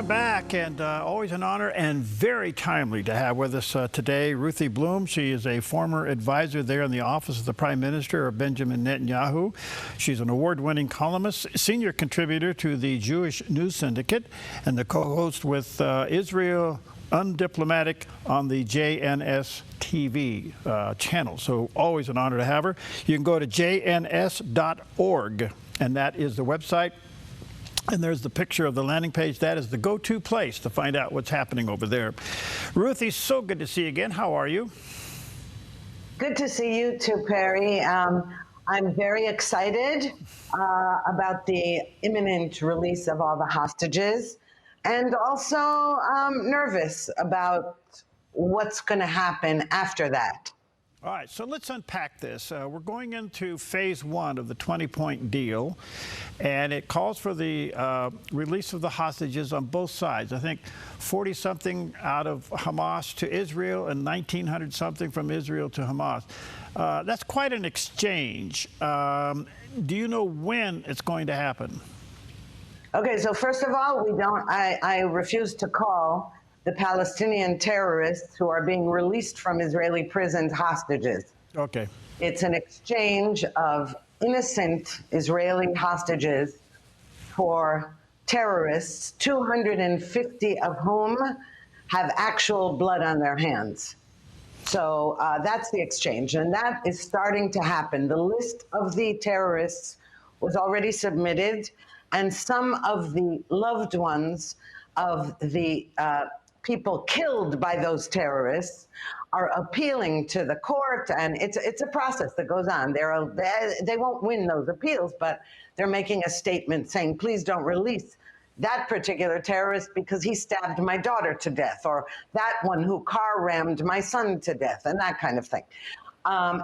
Welcome back, and always an honor and very timely to have with us today Ruthie Blum. She is a former advisor there in the office of the Prime Minister of Benjamin Netanyahu. She's an award-winning columnist, senior contributor to the Jewish News Syndicate, and the co-host with Israel Undiplomatic on the JNS TV channel. So always an honor to have her. You can go to jns.org, and that is the website. And there's the picture of the landing page. That is the go-to place to find out what's happening over there. Ruthie, so good to see you again. How are you? Good to see you too, Perry. I'm very excited about the imminent release of all the hostages, and also nervous about what's going to happen after that. All right, so let's unpack this. We're going into phase one of the 20-point deal, and it calls for the release of the hostages on both sides. I think 40-something out of Hamas to Israel and 1,900-something from Israel to Hamas. That's quite an exchange. Do you know when it's going to happen? Okay, so first of all, I refuse to call the Palestinian terrorists who are being released from Israeli prisons hostages. Okay. It's an exchange of innocent Israeli hostages for terrorists, 250 of whom have actual blood on their hands. So that's the exchange, and that is starting to happen. The list of the terrorists was already submitted, and some of the loved ones of the people killed by those terrorists are appealing to the court, and it's a process that goes on. They won't win those appeals, but they're making a statement saying, please don't release that particular terrorist because he stabbed my daughter to death, or that one who car rammed my son to death, and that kind of thing.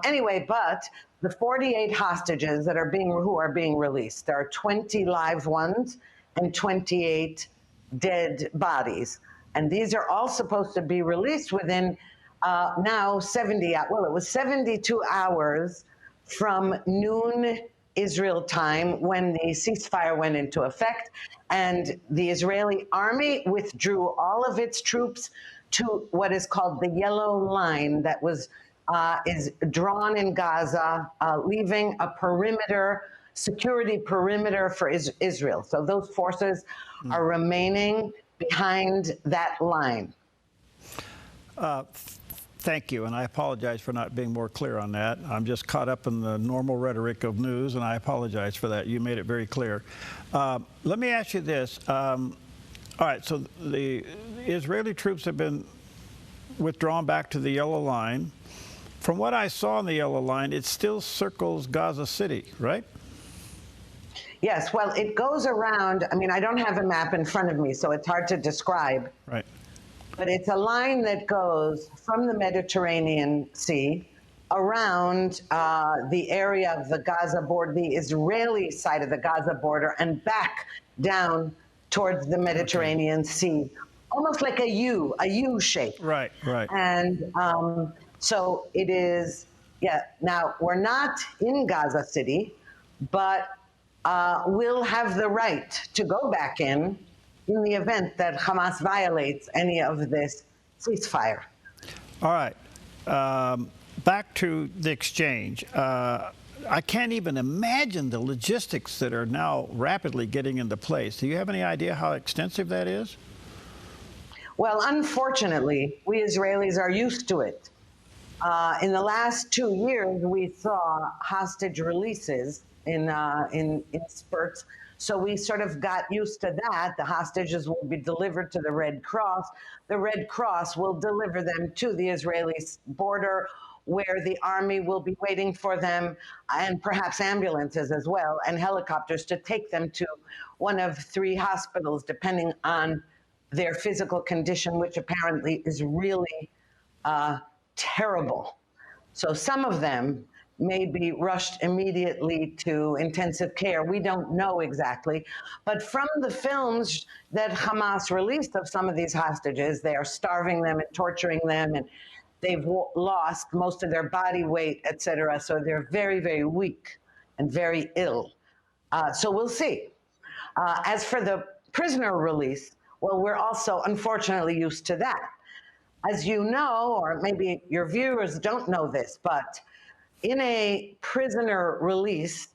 Anyway, but the 48 hostages that are who are being released, there are 20 live ones and 28 dead bodies. And these are all supposed to be released within now 72 hours from noon Israel time when the ceasefire went into effect. And the Israeli army withdrew all of its troops to what is called the Yellow Line that is drawn in Gaza, leaving a security perimeter for Israel. So those forces are remaining behind that line. Thank you, and I apologize for not being more clear on that. I'm just caught up in the normal rhetoric of news, and I apologize for that. You made it very clear. Let me ask you this. All right, so the Israeli troops have been withdrawn back to the Yellow Line. From what I saw on the Yellow Line, it still circles Gaza City, right? Yes, well, it goes around. I mean, I don't have a map in front of me, so it's hard to describe. Right. But it's a line that goes from the Mediterranean Sea around the area of the Gaza border, the Israeli side of the Gaza border, and back down towards the Mediterranean Sea, almost like a U shape. Right, right. And so it is, yeah, now we're not in Gaza City, but will have the right to go back in the event that Hamas violates any of this ceasefire. All right. Back to the exchange. I can't even imagine the logistics that are now rapidly getting into place. Do you have any idea how extensive that is? Well, unfortunately, we Israelis are used to it. In the last 2 years, we saw hostage releases in spurts. So we sort of got used to that. The hostages will be delivered to the Red Cross. The Red Cross will deliver them to the Israeli border, where the army will be waiting for them, and perhaps ambulances as well, and helicopters to take them to one of 3 hospitals, depending on their physical condition, which apparently is really terrible. So some of them may be rushed immediately to intensive care. We don't know exactly. But from the films that Hamas released of some of these hostages, they are starving them and torturing them, and they've lost most of their body weight, etc. So they're very, very weak and very ill. So we'll see. As for the prisoner release, Well, we're also unfortunately used to that. As you know, or maybe your viewers don't know this, but in a prisoner release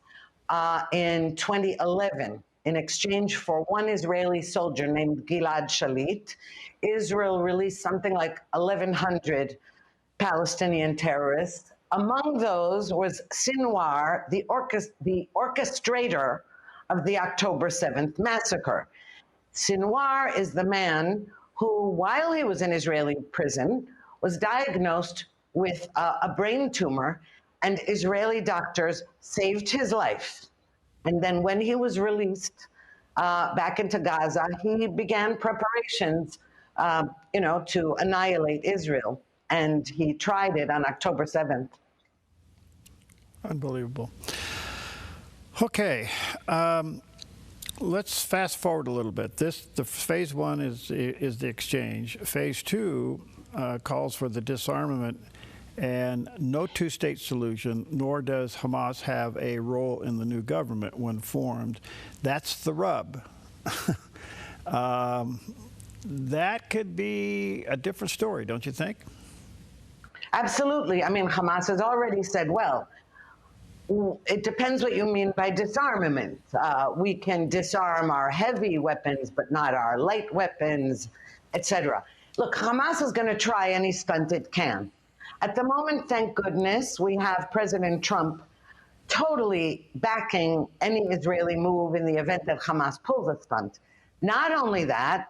in 2011, in exchange for one Israeli soldier named Gilad Shalit, Israel released something like 1,100 Palestinian terrorists. Among those was Sinwar, the orchestrator of the October 7th massacre. Sinwar is the man who, while he was in Israeli prison, was diagnosed with a brain tumor, and Israeli doctors saved his life. And then when he was released back into Gaza, he began preparations, to annihilate Israel. And he tried it on October 7th. Unbelievable. Okay. Let's fast forward a little bit. The phase one is the exchange. Phase two calls for the disarmament and no two-state solution, nor does Hamas have a role in the new government when formed. That's the rub. That could be a different story, don't you think? Absolutely. I mean, Hamas has already said, well, it depends what you mean by disarmament. We can disarm our heavy weapons, but not our light weapons, etc. Look, Hamas is going to try any stunt it can. At the moment, thank goodness, we have President Trump totally backing any Israeli move in the event that Hamas pulls a stunt. Not only that,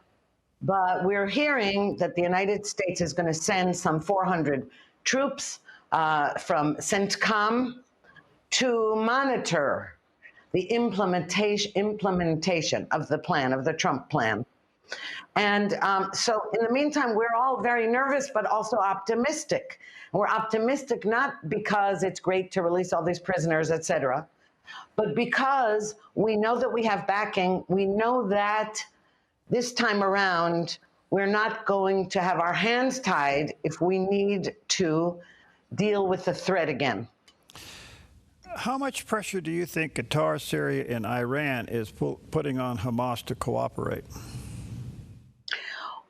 but we're hearing that the United States is going to send some 400 troops from CENTCOM to monitor the implementation of the plan, of the Trump plan. And so in the meantime, we're all very nervous, but also optimistic. We're optimistic not because it's great to release all these prisoners, et cetera, but because we know that we have backing. We know that this time around, we're not going to have our hands tied if we need to deal with the threat again. How much pressure do you think Qatar, Syria, and Iran is putting on Hamas to cooperate?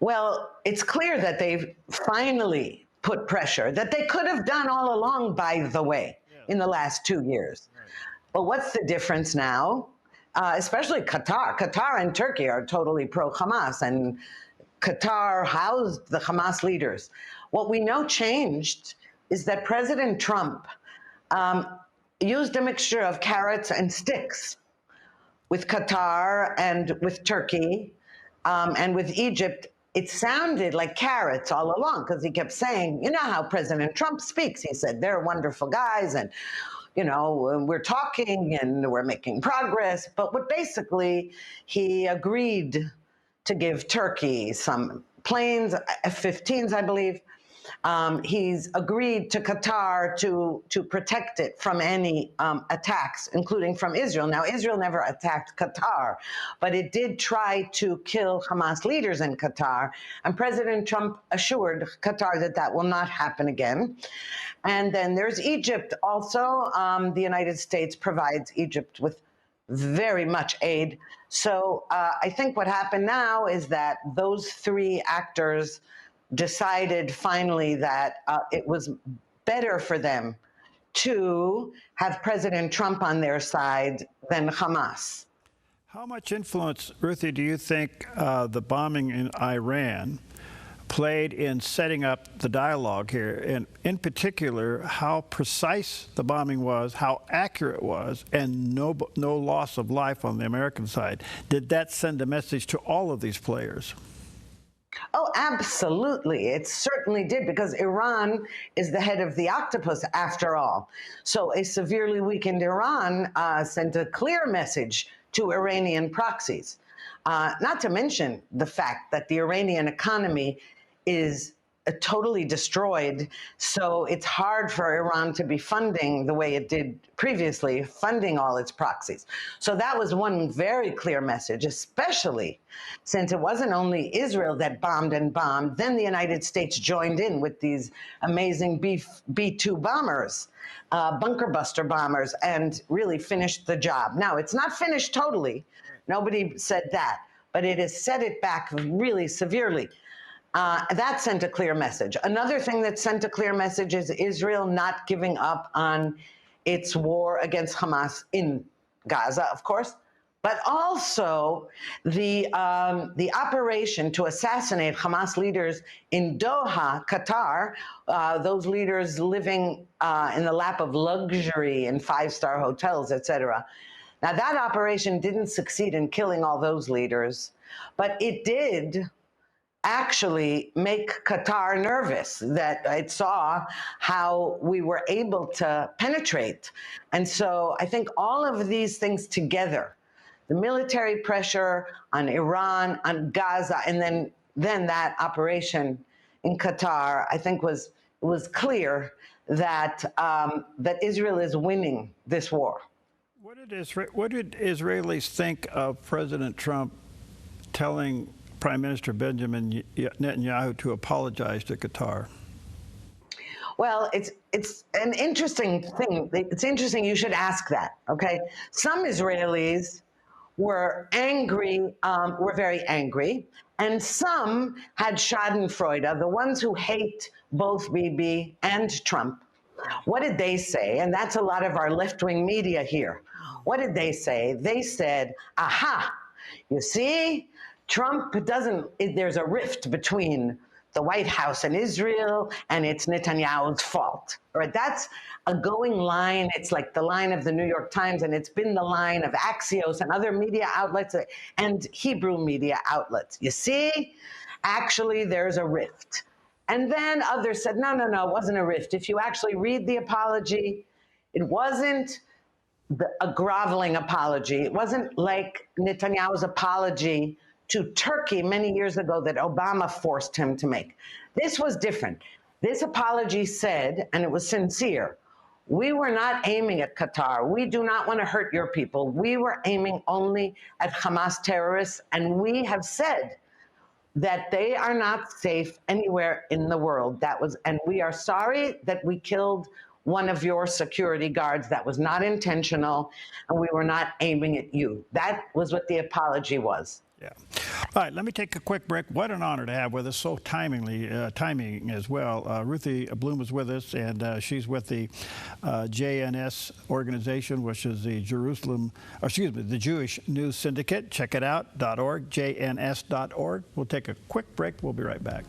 Well, it's clear that they've finally put pressure, that they could have done all along, by the way, in the last 2 years. Right. But what's the difference now? Especially Qatar. Qatar and Turkey are totally pro-Hamas, and Qatar housed the Hamas leaders. What we know changed is that President Trump used a mixture of carrots and sticks with Qatar and with Turkey and with Egypt. It sounded like carrots all along because he kept saying, you know how President Trump speaks. He said, they're wonderful guys and, you know, we're talking and we're making progress. But what basically he agreed to give Turkey some planes, F-15s, I believe. He's agreed to Qatar to protect it from any attacks, including from Israel. Now, Israel never attacked Qatar, but it did try to kill Hamas leaders in Qatar. And President Trump assured Qatar that that will not happen again. And then there's Egypt also. The United States provides Egypt with very much aid. So I think what happened now is that those three actors decided finally that it was better for them to have President Trump on their side than Hamas. How much influence, Ruthie, do you think the bombing in Iran played in setting up the dialogue here? And in particular, how precise the bombing was, how accurate it was, and no loss of life on the American side. Did that send a message to all of these players? Oh, absolutely. It certainly did, because Iran is the head of the octopus, after all. So a severely weakened Iran sent a clear message to Iranian proxies, not to mention the fact that the Iranian economy is totally destroyed. So it's hard for Iran to be funding the way it did previously, funding all its proxies. So that was one very clear message, especially since it wasn't only Israel that bombed and bombed. Then the United States joined in with these amazing B-2 bombers, bunker buster bombers, and really finished the job. Now, it's not finished totally. Nobody said that. but it has set it back really severely. That sent a clear message. Another thing that sent a clear message is Israel not giving up on its war against Hamas in Gaza, of course, but also the operation to assassinate Hamas leaders in Doha, Qatar, those leaders living in the lap of luxury in five-star hotels, etc. Now, that operation didn't succeed in killing all those leaders, but it did actually make Qatar nervous, that it saw how we were able to penetrate. And so I think all of these things together, the military pressure on Iran, on Gaza, and then that operation in Qatar, I think was clear that that Israel is winning this war. What did Israelis think of President Trump telling Prime Minister Benjamin Netanyahu to apologize to Qatar? Well, it's an interesting thing. It's interesting you should ask that, okay? Some Israelis were angry, were very angry, and some had schadenfreude, the ones who hate both Bibi and Trump. What did they say? And that's a lot of our left-wing media here. What did they say? They said, aha, you see, Trump doesn't, there's a rift between the White House and Israel, and it's Netanyahu's fault. All right, that's a going line. It's like the line of the New York Times, and it's been the line of Axios and other media outlets and Hebrew media outlets. You see, actually, there's a rift. And then others said, no, it wasn't a rift. If you actually read the apology, it wasn't a groveling apology. It wasn't like Netanyahu's apology to Turkey many years ago that Obama forced him to make. This was different. This apology said, and it was sincere, we were not aiming at Qatar. We do not want to hurt your people. We were aiming only at Hamas terrorists, and we have said that they are not safe anywhere in the world. And we are sorry that we killed one of your security guards. That was not intentional, and we were not aiming at you. That was what the apology was. Yeah. All right, let me take a quick break. What an honor to have with us, so timing as well. Ruthie Blum is with us, and she's with the JNS organization, which is the the Jewish News Syndicate. Check it out, .org, jns.org. We'll take a quick break. We'll be right back.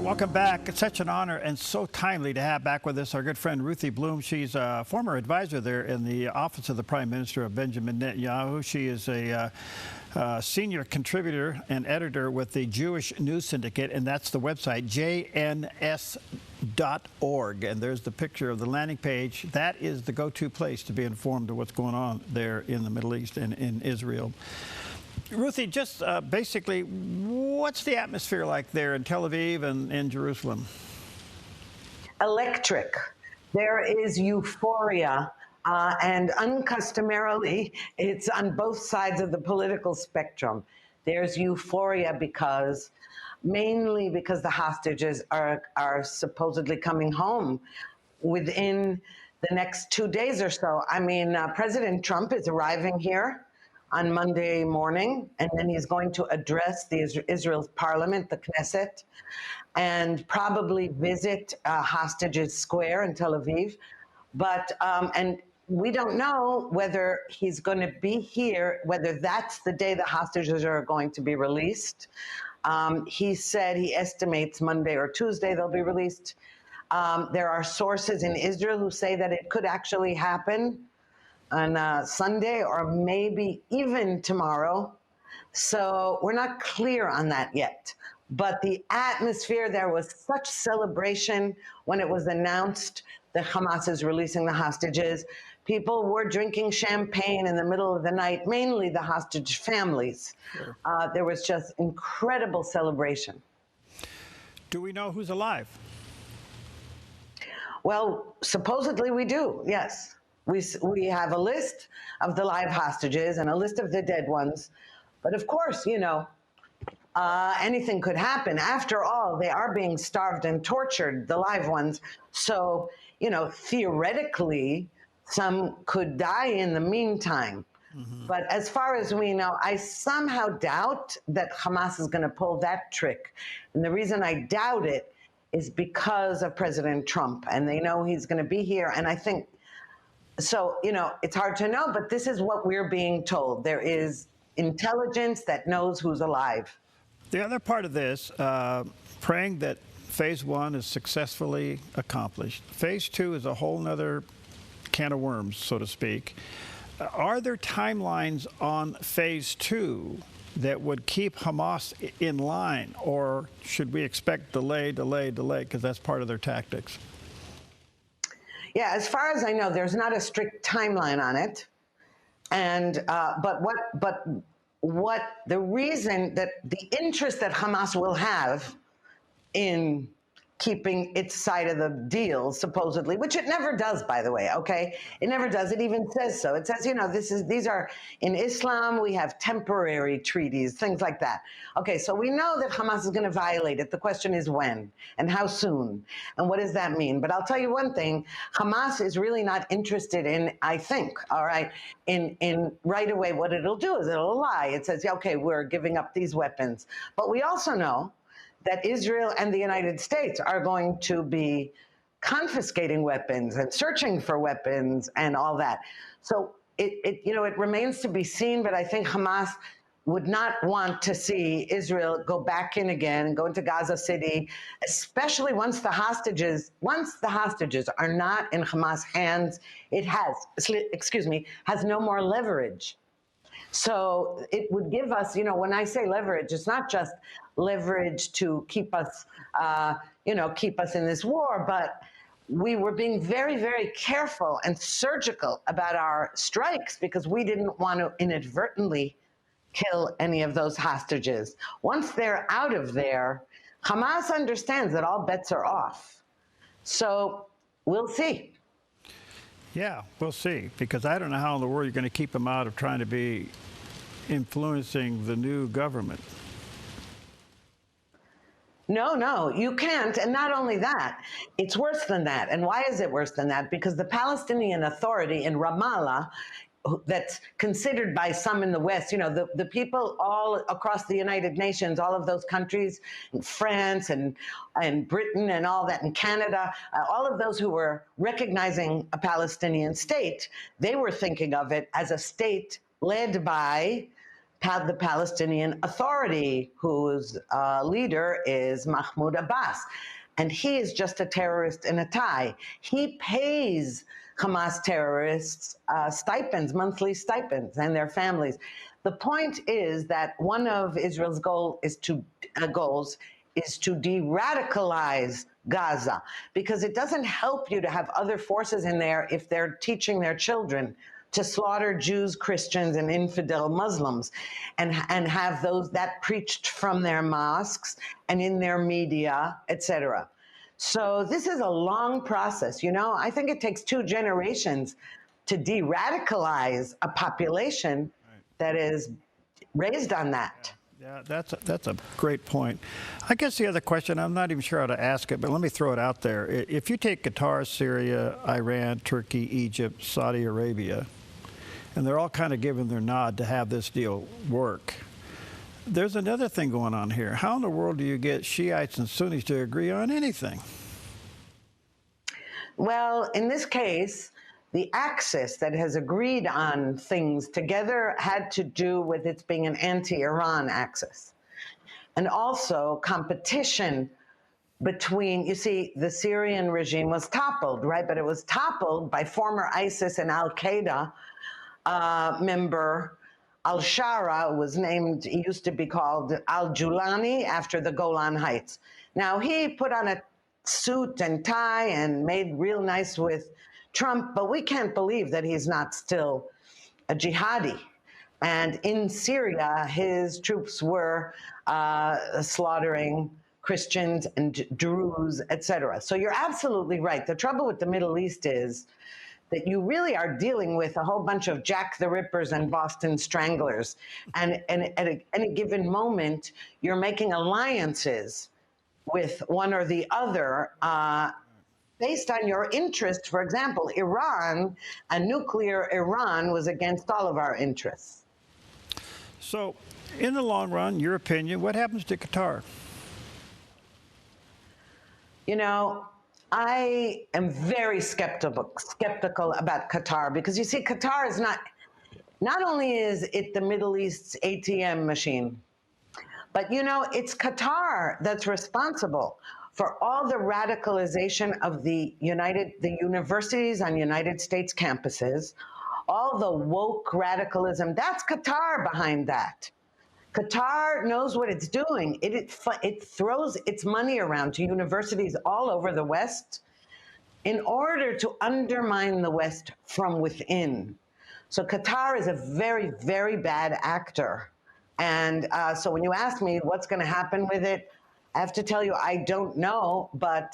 Welcome back. It's such an honor and so timely to have back with us our good friend Ruthie Blum. She's a former advisor there in the office of the Prime Minister of Benjamin Netanyahu. She is a senior contributor and editor with the Jewish News Syndicate, and that's the website, jns.org. And there's the picture of the landing page. That is the go-to place to be informed of what's going on there in the Middle East and in Israel. Ruthie, just basically, what's the atmosphere like there in Tel Aviv and in Jerusalem? Electric. There is euphoria, and uncustomarily, it's on both sides of the political spectrum. There's euphoria mainly because the hostages are supposedly coming home within the next 2 days or so. I mean, President Trump is arriving here on Monday morning, and then he's going to address Israel's parliament, the Knesset, and probably visit Hostages Square in Tel Aviv. But, and we don't know whether he's going to be here, whether that's the day the hostages are going to be released. He said he estimates Monday or Tuesday they'll be released. There are sources in Israel who say that it could actually happen on Sunday or maybe even tomorrow. So we're not clear on that yet. But the atmosphere, there was such celebration when it was announced that Hamas is releasing the hostages. People were drinking champagne in the middle of the night, mainly the hostage families. Sure. There was just incredible celebration. Do we know who's alive? Well, supposedly we do, yes. We have a list of the live hostages and a list of the dead ones. But of course, you know, anything could happen. After all, they are being starved and tortured, the live ones. So, you know, theoretically, some could die in the meantime. But as far as we know, I somehow doubt that Hamas is going to pull that trick. And the reason I doubt it is because of President Trump. And they know he's going to be here. And I think, so, you know, it's hard to know, but this is what we're being told. There is intelligence that knows who's alive. The other part of this, praying that phase one is successfully accomplished. Phase two is a whole nother can of worms, so to speak. Are there timelines on phase two that would keep Hamas in line, or should we expect delay, because that's part of their tactics? Yeah, as far as I know, there's not a strict timeline on it. And but what the reason that the interest that Hamas will have in keeping its side of the deal, supposedly, which it never does, by the way, okay? It never does. It even says so. It says, you know, these are, in Islam, we have temporary treaties, things like that. Okay, so we know that Hamas is going to violate it. The question is when and how soon, and what does that mean? But I'll tell you one thing, Hamas is really not interested in, I think, all right, in right away what it'll do is it'll lie. It says, yeah, okay, we're giving up these weapons. But we also know that Israel and the United States are going to be confiscating weapons and searching for weapons and all that. So it remains to be seen, but I think Hamas would not want to see Israel go back in again and go into Gaza City, especially once the hostages are not in Hamas hands. It has no more leverage. So it would give us, you know, when I say leverage, it's not just leverage to keep us, keep us in this war, but we were being very, very careful and surgical about our strikes because we didn't want to inadvertently kill any of those hostages. Once they're out of there, Hamas understands that all bets are off. So we'll see. Yeah, we'll see, because I don't know how in the world you're going to keep them out of trying to be influencing the new government. No, you can't. And not only that, it's worse than that. And why is it worse than that? Because the Palestinian Authority in Ramallah, that's considered by some in the West, you know, the people all across the United Nations, all of those countries, France and Britain and all that, and Canada, all of those who were recognizing a Palestinian state, they were thinking of it as a state led by the Palestinian Authority, whose leader is Mahmoud Abbas. And he is just a terrorist in a tie. He pays Hamas terrorists stipends, monthly stipends, and their families. The point is that one of Israel's goals is to de-radicalize Gaza, because it doesn't help you to have other forces in there if they're teaching their children to slaughter Jews, Christians, and infidel Muslims, and have that preached from their mosques and in their media, etc. So this is a long process. You know, I think it takes 2 generations to de-radicalize a population that is raised on that. Yeah, that's a great point. I guess the other question, I'm not even sure how to ask it, but let me throw it out there. If you take Qatar, Syria, Iran, Turkey, Egypt, Saudi Arabia, and they're all kind of giving their nod to have this deal work, there's another thing going on here. How in the world do you get Shiites and Sunnis to agree on anything? Well, in this case, the axis that has agreed on things together had to do with its being an anti-Iran axis. And also competition between, you see, the Syrian regime was toppled, right? But it was toppled by former ISIS and Al-Qaeda member Al-Shara. Was named, he used to be called Al-Julani after the Golan Heights. Now, he put on a suit and tie and made real nice with Trump, but we can't believe that he's not still a jihadi. And in Syria, his troops were slaughtering Christians and Druze, etc. So you're absolutely right. The trouble with the Middle East is that you really are dealing with a whole bunch of Jack the Rippers and Boston Stranglers. And at any given moment, you're making alliances with one or the other based on your interest. For example, Iran, a nuclear Iran was against all of our interests. So, in the long run, your opinion, what happens to Qatar? You know, I am very skeptical about Qatar, because you see, Qatar is not only is it the Middle East's ATM machine, but you know, it's Qatar that's responsible for all the radicalization of the universities on United States campuses, all the woke radicalism. That's Qatar behind that. Qatar knows what it's doing. It throws its money around to universities all over the West in order to undermine the West from within. So Qatar is a very, very bad actor. And so when you ask me what's going to happen with it, I have to tell you, I don't know, but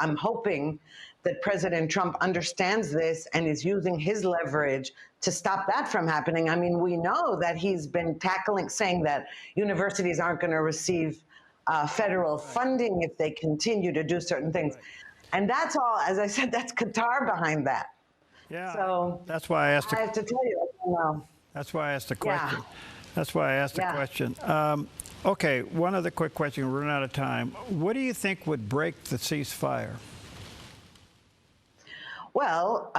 I'm hoping that President Trump understands this and is using his leverage to stop that from happening. I mean, we know that he's been saying that universities aren't going to receive federal funding if they continue to do certain things. And that's all, as I said, that's Qatar behind that. Yeah, so that's why I asked. I have to tell you, I don't know. That's why I asked the question. Yeah. That's why I asked the question. Okay, one other quick question. We're running out of time. What do you think would break the ceasefire? Well,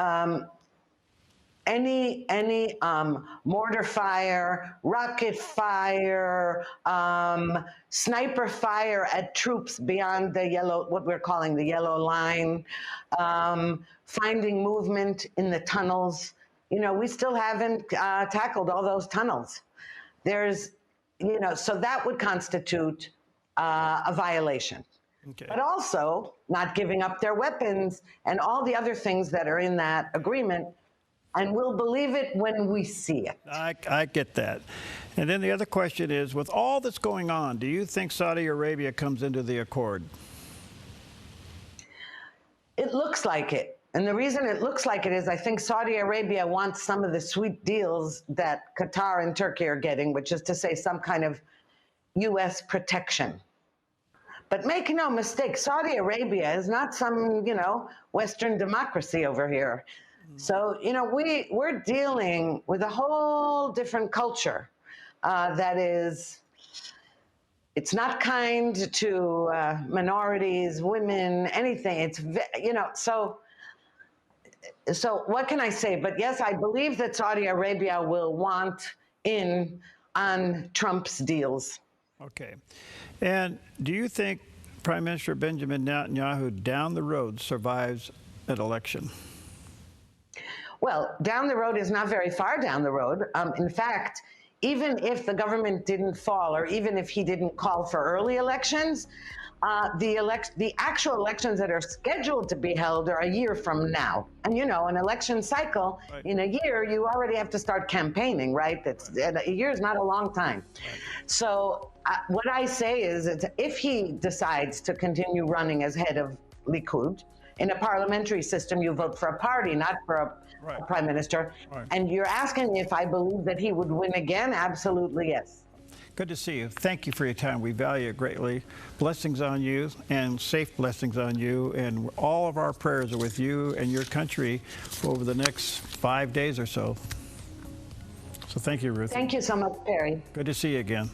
any mortar fire, rocket fire, sniper fire at troops beyond the what we're calling the yellow line, finding movement in the tunnels. You know, we still haven't tackled all those tunnels. There's, you know, so that would constitute a violation. Okay. But also not giving up their weapons and all the other things that are in that agreement. And we'll believe it when we see it. I get that. And then the other question is, with all that's going on, do you think Saudi Arabia comes into the accord? It looks like it. And the reason it looks like it is I think Saudi Arabia wants some of the sweet deals that Qatar and Turkey are getting, which is to say some kind of U.S. protection. But make no mistake, Saudi Arabia is not some, you know, Western democracy over here. So, you know, we're dealing with a whole different culture that is, it's not kind to minorities, women, anything. It's, you know, so what can I say? But yes, I believe that Saudi Arabia will want in on Trump's deals. Okay. And do you think Prime Minister Benjamin Netanyahu down the road survives an election? Well, down the road is not very far down the road. In fact, even if the government didn't fall, or even if he didn't call for early elections, the actual elections that are scheduled to be held are a year from now. And you know, an election cycle, right, in a year, you already have to start campaigning, right? A year is not a long time. Right. So what I say is that if he decides to continue running as head of Likud, in a parliamentary system, you vote for a party, not for a prime minister. Right. And you're asking if I believe that he would win again? Absolutely, yes. Good to see you. Thank you for your time. We value it greatly. Blessings on you, and safe blessings on you. And all of our prayers are with you and your country over the next 5 days or so. So thank you, Ruth. Thank you so much, Perry. Good to see you again.